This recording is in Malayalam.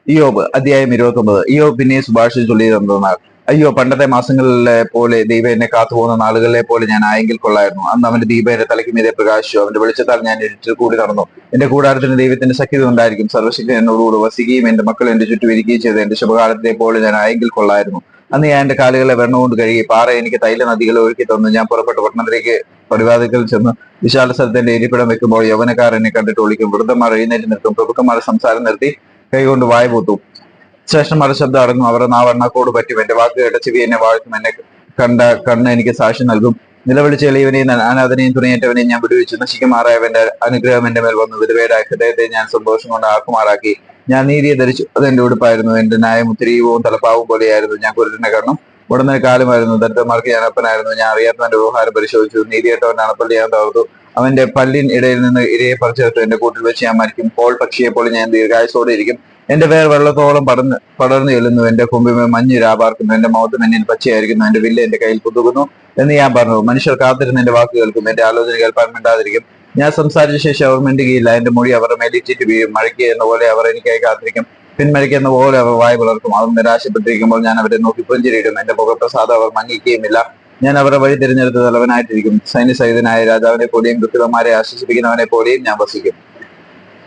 ഇയ്യോബ് അധ്യായം 29. ഇയ്യോബ് പിന്നെ ശുപാർശ ചൊല്ലിയതെന്തെന്നാൽ, അയ്യോ, പണ്ടത്തെ മാസങ്ങളിലെ പോലെ ദൈവം എന്നെ കാത്തുപോകുന്ന നാളുകളിലെ പോലെ ഞാൻ ആയെങ്കിൽ കൊള്ളായിരുന്നു. അന്ന് അവന്റെ ദീപം എന്റെ തലയ്ക്ക് മീതെ പ്രകാശിച്ചു. അവന്റെ വെളിച്ചത്താൽ ഞാൻ ഇരുട്ടിൽ കൂടി നടന്നു. എന്റെ കൂടാരത്തിന് ദൈവത്തിന്റെ സഖ്യത ഉണ്ടായിരിക്കും. സർവ്വശക്തൻ എന്നോടുകൂടെ വസിക്കുകയും എന്റെ മക്കൾ എന്റെ ചുറ്റും ഇരിക്കുകയും ചെയ്ത് എന്റെ ശുഭകാലത്തെ പോലെ ഞാൻ ആയെങ്കിൽ കൊള്ളായിരുന്നു. അന്ന് ഞാൻ എന്റെ കാലുകളെ വെണ്ണ കൊണ്ട് കഴുകി പാറ എനിക്ക് തൈല നദികളെ ഒഴുക്കി തന്നു. ഞാൻ പുറപ്പെട്ട് പട്ടണത്തിലേക്ക് പടിവാതിൽക്കൽ ചെന്ന് വിശാല സ്ഥലത്ത് എന്റെ ഇരിപ്പിടം വെക്കുമ്പോൾ യൗവനക്കാർ എന്നെ കണ്ടിട്ട് ഒളിക്കും. വൃദ്ധന്മാർ എഴുന്നേറ്റ് നിൽക്കും. പ്രഭുക്കന്മാർ സംസാരം നിർത്തി കൈകൊണ്ട് വായ പൂത്തും. ശേഷം മറുശബ്ദം അടങ്ങും. അവരുടെ നാവ് എണ്ണക്കോട് പറ്റും. എന്റെ വാക്ക് കേട്ട ചെവി എന്നെ വാഴ്ത്തും. എന്നെ കണ്ട കണ്ണ് എനിക്ക് സാക്ഷ്യം നൽകും. നിലവിളിച്ച് എളിയവനെയും അനാഥനെയും തുണിയേറ്റവനെയും ഞാൻ വിടുവിച്ചു. നശിക്കുമാറായവന്റെ അനുഗ്രഹം എന്റെ മേൽ വന്നു. വിധവയുടെ ഹൃദയത്തെ ഞാൻ സന്തോഷം കൊണ്ട് ആക്കുമാറാക്കി. ഞാൻ നീതിയെ ധരിച്ചു, അതെന്റെ ഉടുപ്പായിരുന്നു. എന്റെ ന്യായം ഉത്തരീയവും തലപ്പാവും പോലെയായിരുന്നു. ഞാൻ കുരുടന്റെ കണ്ണും ഉടനെ കാലുമായിരുന്നു. ദരിദ്രന്മാർക്ക് ഞാൻ അപ്പനായിരുന്നു. ഞാൻ അറിയാത്തവന്റെ വ്യവഹാരം പരിശോധിച്ചു. നീതിയേട്ടവന്റെ അണപ്പല്ലി ഞാൻ തകർത്തു. അവന്റെ പല്ലിൻ ഇടയിൽ നിന്ന് ഇരയെ പറിച്ചെടുത്തു. എന്റെ കൂട്ടിൽ വെച്ച് ഞാൻ മരിക്കും. പോൾ പക്ഷിയെ പോലെ ഞാൻ ദീർഘായുസോടെ ഇരിക്കും. എന്റെ പേർ വെള്ളത്തോളം പടർന്നു ചെല്ലുന്നു. എന്റെ കൊമ്പിന്മേൽ മഞ്ഞ് രാപാർക്കുന്നു. എന്റെ മൗത്ത് എന്നിൽ പച്ചയായിരിക്കുന്നു. എന്റെ വില്ല് എന്റെ കയ്യിൽ പുതുകുന്നു എന്ന് ഞാൻ പറഞ്ഞു. മനുഷ്യർ കാത്തിരുന്ന് എന്റെ വാക്ക് കേൾക്കും. എന്റെ ആലോചന കേൾപ്പാൻ മിണ്ടാതിരിക്കും. ഞാൻ സംസാരിച്ച ശേഷം അവർ മിണ്ടുകയില്ല. എന്റെ മൊഴി അവരുടെ മേലിച്ചിട്ട് വീഴും. മഴയ്ക്ക് എന്ന പോലെ അവർ എനിക്കായി കാത്തിരിക്കും. പിന്മഴയ്ക്ക് എന്ന പോലെ അവർ വായ പിളർക്കും. അവർ നിരാശപ്പെട്ടിരിക്കുമ്പോൾ ഞാൻ അവരെ നോക്കി പുഞ്ചിരിയിടും. എന്റെ മുഖപ്രസാദം അവർ മങ്ങിക്കുകയുമില്ല. ഞാൻ അവരുടെ വഴി തിരഞ്ഞെടുത്ത തലവനായിട്ടിരിക്കും. സൈന്യസഹിതനായ രാജാവിനെ പോലെയും ദുഃഖിതന്മാരെ ആശ്വസിപ്പിക്കുന്നവനെ പോലെയും ഞാൻ വസിക്കും.